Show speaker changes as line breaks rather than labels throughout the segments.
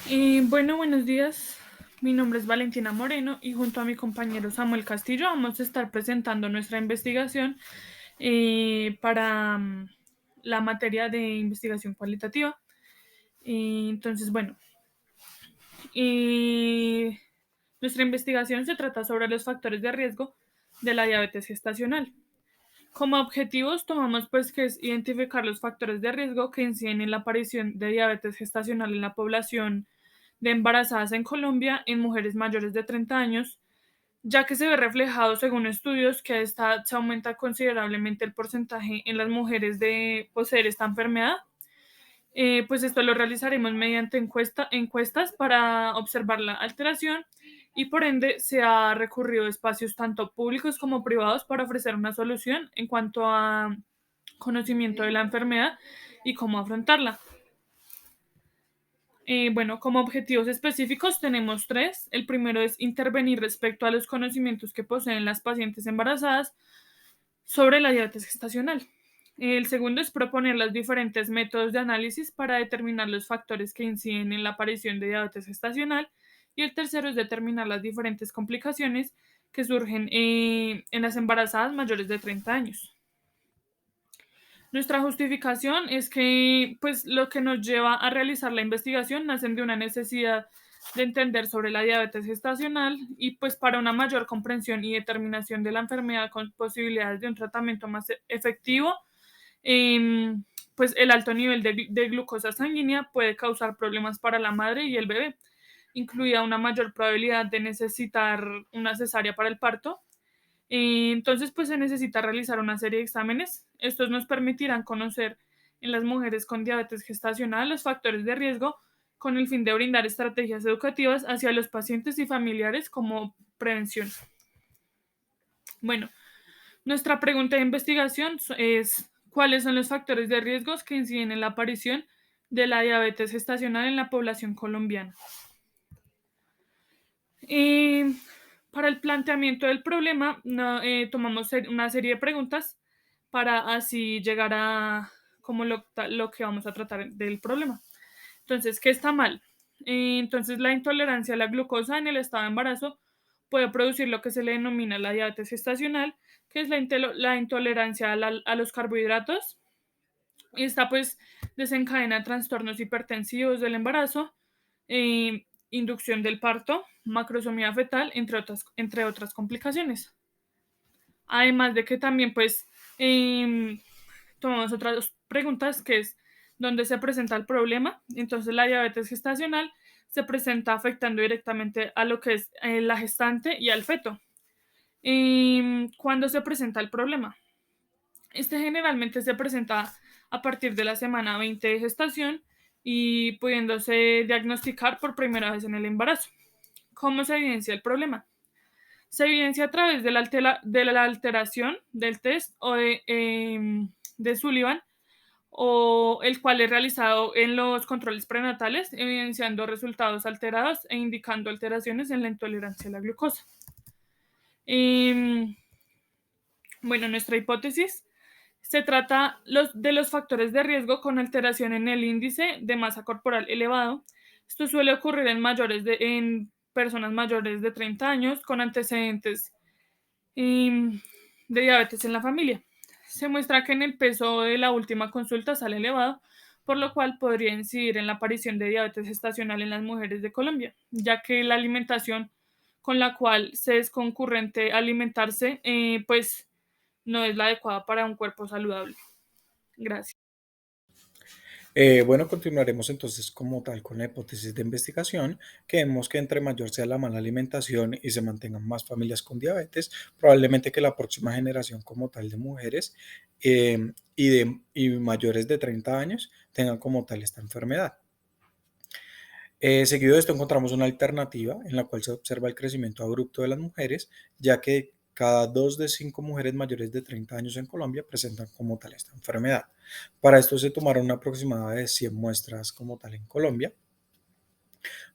Bueno, buenos días. Mi nombre es Valentina Moreno y junto a mi compañero Samuel Castillo vamos a estar presentando nuestra investigación para la materia de investigación cualitativa. Entonces, bueno, eh, nuestra investigación se trata sobre los factores de riesgo de la diabetes gestacional. Como objetivos tomamos pues que es identificar los factores de riesgo que inciden en la aparición de diabetes gestacional en la población de embarazadas en Colombia en mujeres mayores de 30 años, ya que se ve reflejado según estudios que a esta edad se aumenta considerablemente el porcentaje en las mujeres de poseer esta enfermedad. Pues esto lo realizaremos mediante encuestas para observar la alteración y por ende se ha recurrido a espacios tanto públicos como privados para ofrecer una solución en cuanto a conocimiento de la enfermedad y cómo afrontarla. Bueno, como objetivos específicos tenemos tres. El primero es intervenir respecto a los conocimientos que poseen las pacientes embarazadas sobre la diabetes gestacional. El segundo es proponer los diferentes métodos de análisis para determinar los factores que inciden en la aparición de diabetes gestacional. Y el tercero es determinar las diferentes complicaciones que surgen en las embarazadas mayores de 30 años. Nuestra justificación es que, pues, lo que nos lleva a realizar la investigación nacen de una necesidad de entender sobre la diabetes gestacional y, pues, para una mayor comprensión y determinación de la enfermedad con posibilidades de un tratamiento más efectivo, eh, pues el alto nivel de glucosa sanguínea puede causar problemas para la madre y el bebé, incluida una mayor probabilidad de necesitar una cesárea para el parto. Entonces, pues se necesita realizar una serie de exámenes. Estos nos permitirán conocer en las mujeres con diabetes gestacional los factores de riesgo con el fin de brindar estrategias educativas hacia los pacientes y familiares como prevención. Bueno, nuestra pregunta de investigación es ¿cuáles son los factores de riesgos que inciden en la aparición de la diabetes gestacional en la población colombiana? Eh, para el planteamiento del problema, tomamos una serie de preguntas para así llegar a como lo que vamos a tratar del problema. Entonces, ¿qué está mal? Entonces, la intolerancia a la glucosa en el estado de embarazo puede producir lo que se le denomina la diabetes gestacional, que es la intolerancia a los carbohidratos. Esta pues desencadena trastornos hipertensivos del embarazo, inducción del parto, macrosomía fetal, entre otras complicaciones. Además de que también pues tomamos otras preguntas que es dónde se presenta el problema. Entonces la diabetes gestacional se presenta afectando directamente a lo que es la gestante y al feto. ¿Cuándo se presenta el problema? Este generalmente se presenta a partir de la semana 20 de gestación y pudiéndose diagnosticar por primera vez en el embarazo. ¿Cómo se evidencia el problema? Se evidencia a través de la alteración del test de Sullivan, o el cual es realizado en los controles prenatales, evidenciando resultados alterados e indicando alteraciones en la intolerancia a la glucosa. Eh, bueno, nuestra hipótesis se trata de los factores de riesgo con alteración en el índice de masa corporal elevado. Esto suele ocurrir en personas mayores de 30 años con antecedentes de diabetes en la familia. Se muestra que en el peso de la última consulta sale elevado, por lo cual podría incidir en la aparición de diabetes gestacional en las mujeres de Colombia, ya que la alimentación con la cual se es concurrente alimentarse, pues no es la adecuada para un cuerpo saludable. Gracias.
Bueno, continuaremos entonces como tal con la hipótesis de investigación, que vemos que entre mayor sea la mala alimentación y se mantengan más familias con diabetes, probablemente que la próxima generación como tal de mujeres y mayores de 30 años tengan como tal esta enfermedad. Seguido de esto encontramos una alternativa en la cual se observa el crecimiento abrupto de las mujeres, ya que cada 2 de 5 mujeres mayores de 30 años en Colombia presentan como tal esta enfermedad. Para esto se tomaron una aproximada de 100 muestras como tal en Colombia,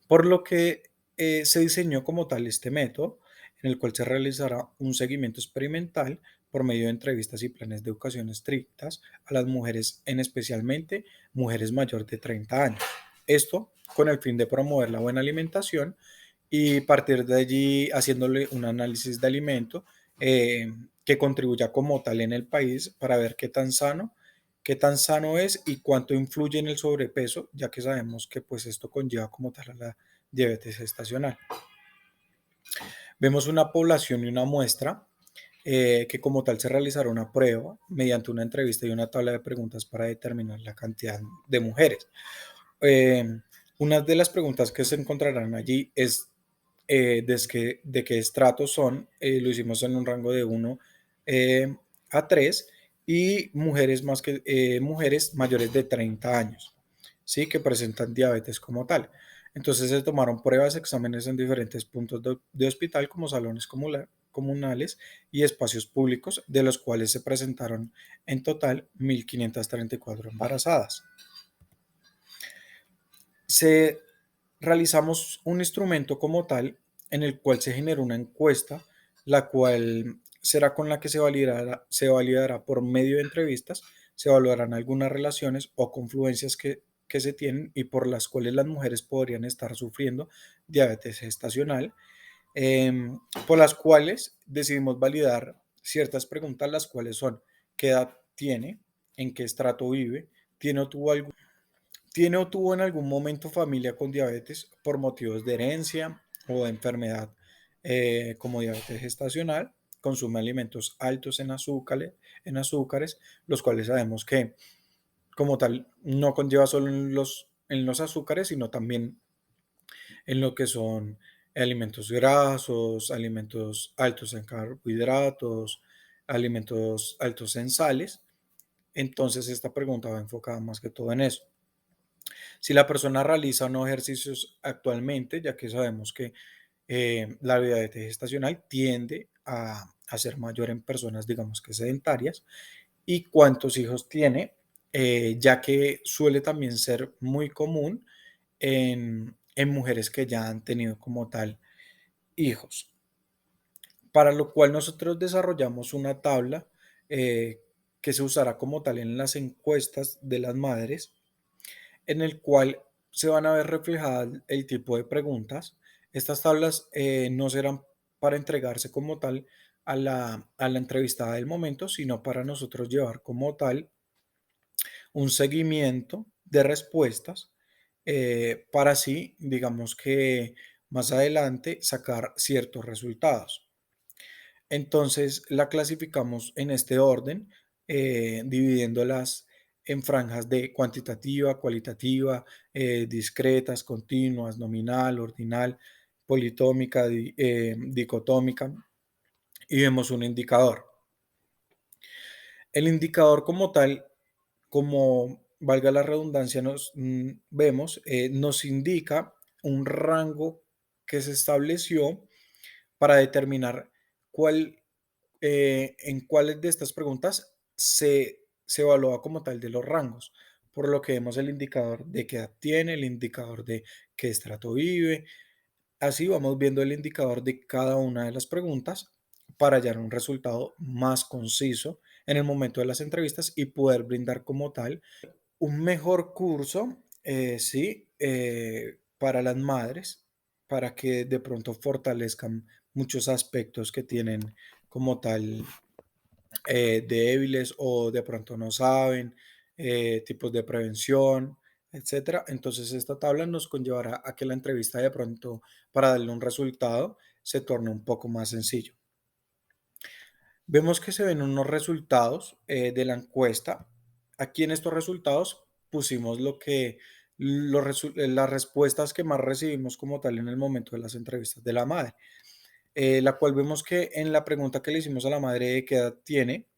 por lo que se diseñó como tal este método en el cual se realizará un seguimiento experimental por medio de entrevistas y planes de educación estrictas a las mujeres, en especialmente mujeres mayores de 30 años. Esto con el fin de promover la buena alimentación y partir de allí haciéndole un análisis de alimento que contribuya como tal en el país para ver qué tan sano es y cuánto influye en el sobrepeso, ya que sabemos que pues esto conlleva como tal a la diabetes gestacional. Vemos una población y una muestra que como tal se realizará una prueba mediante una entrevista y una tabla de preguntas para determinar la cantidad de mujeres. Eh, una de las preguntas que se encontrarán allí es de qué estratos son. Lo hicimos en un rango de 1 a 3 y mujeres mayores de 30 años, ¿sí? Que presentan diabetes como tal. Entonces se tomaron pruebas, exámenes en diferentes puntos de hospital como salones comunales y espacios públicos, de los cuales se presentaron en total 1.534 embarazadas. Se realizamos un instrumento como tal en el cual se genera una encuesta, la cual será con la que se validará por medio de entrevistas, se evaluarán algunas relaciones o confluencias que se tienen y por las cuales las mujeres podrían estar sufriendo diabetes gestacional, por las cuales decidimos validar ciertas preguntas, las cuales son: ¿qué edad tiene? ¿En qué estrato vive? ¿Tiene o tuvo algún ¿Tiene o tuvo en algún momento familia con diabetes por motivos de herencia o de enfermedad como diabetes gestacional? Consume alimentos altos en azúcares, los cuales sabemos que como tal no conlleva solo en los azúcares, sino también en lo que son alimentos grasos, alimentos altos en carbohidratos, alimentos altos en sales. Entonces esta pregunta va enfocada más que todo en eso. Si la persona realiza o no ejercicios actualmente, ya que sabemos que la diabetes gestacional tiende a ser mayor en personas, digamos que sedentarias, y cuántos hijos tiene, ya que suele también ser muy común en mujeres que ya han tenido como tal hijos. Para lo cual nosotros desarrollamos una tabla eh, que se usará como tal en las encuestas de las madres, en el cual se van a ver reflejadas el tipo de preguntas. Estas tablas no serán para entregarse como tal a la entrevistada del momento, sino para nosotros llevar como tal un seguimiento de respuestas para así, digamos que más adelante, sacar ciertos resultados. Entonces la clasificamos en este orden, dividiéndolas en franjas de cuantitativa, cualitativa, discretas, continuas, nominal, ordinal, politómica, dicotómica, y vemos un indicador. El indicador como tal, como valga la redundancia, nos indica un rango que se estableció para determinar cuál en cuáles de estas preguntas se evalúa como tal de los rangos, por lo que vemos el indicador de qué edad tiene, el indicador de qué estrato vive. Así vamos viendo el indicador de cada una de las preguntas para hallar un resultado más conciso en el momento de las entrevistas y poder brindar como tal un mejor curso, sí, para las madres, para que de pronto fortalezcan muchos aspectos que tienen como tal débiles o de pronto no saben, tipos de prevención, etcétera. Entonces esta tabla nos conllevará a que la entrevista de pronto para darle un resultado se torne un poco más sencillo. Vemos que se ven unos resultados de la encuesta. Aquí en estos resultados pusimos las respuestas que más recibimos como tal en el momento de las entrevistas de la madre, la cual vemos que en la pregunta que le hicimos a la madre de qué edad tiene,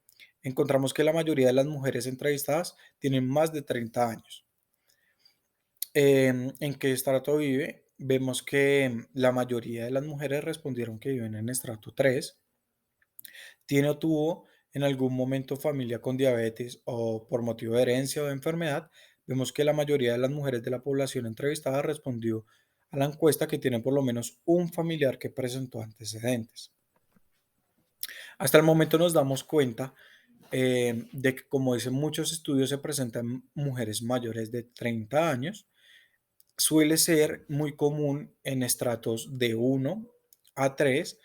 encontramos que la mayoría de las mujeres entrevistadas tienen más de 30 años. ¿En qué estrato vive? Vemos que la mayoría de las mujeres respondieron que viven en estrato 3. ¿Tiene o tuvo en algún momento familia con diabetes o por motivo de herencia o de enfermedad? Vemos que la mayoría de las mujeres de la población entrevistada respondió a la encuesta que tiene por lo menos un familiar que presentó antecedentes. Hasta el momento nos damos cuenta de que, como dicen muchos estudios, se presentan mujeres mayores de 30 años suele ser muy común en estratos de 1 a 3,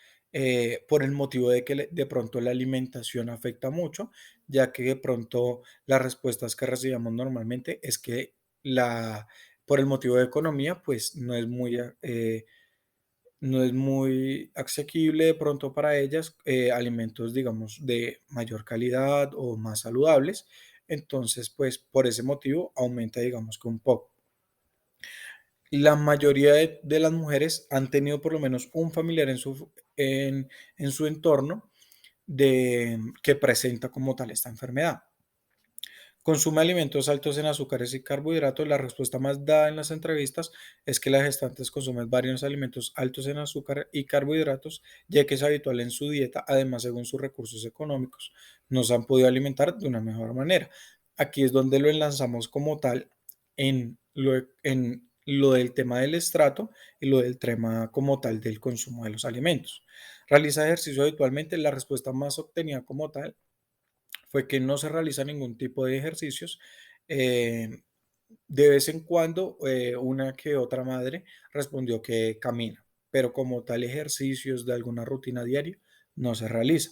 por el motivo de que de pronto la alimentación afecta mucho, ya que de pronto las respuestas que recibimos normalmente es que la, por el motivo de economía, pues no es muy asequible de pronto para ellas, alimentos, digamos, de mayor calidad o más saludables. Entonces, pues por ese motivo aumenta, digamos que un poco. La mayoría de las mujeres han tenido por lo menos un familiar en su entorno que presenta como tal esta enfermedad. Consume alimentos altos en azúcares y carbohidratos. La respuesta más dada en las entrevistas es que las gestantes consumen varios alimentos altos en azúcar y carbohidratos, ya que es habitual en su dieta. Además, según sus recursos económicos, no se han podido alimentar de una mejor manera. Aquí es donde lo enlazamos como tal en lo del tema del estrato y lo del tema como tal del consumo de los alimentos. Realiza ejercicio habitualmente. La respuesta más obtenida como tal fue que no se realiza ningún tipo de ejercicios. eh, de vez en cuando, una que otra madre respondió que camina, pero como tal ejercicios de alguna rutina diaria no se realiza.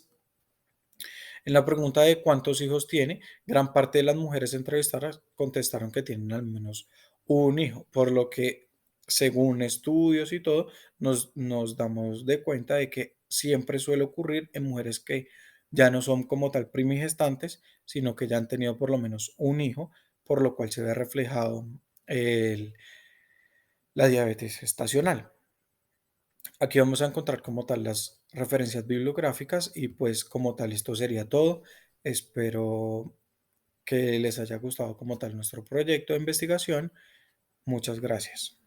En la pregunta de cuántos hijos tiene, gran parte de las mujeres entrevistadas contestaron que tienen al menos un hijo, por lo que según estudios y todo, nos damos de cuenta de que siempre suele ocurrir en mujeres que ya no son como tal primigestantes, sino que ya han tenido por lo menos un hijo, por lo cual se ve reflejado el- la diabetes gestacional. Aquí vamos a encontrar como tal las referencias bibliográficas y pues como tal esto sería todo. Espero que les haya gustado como tal nuestro proyecto de investigación. Muchas gracias.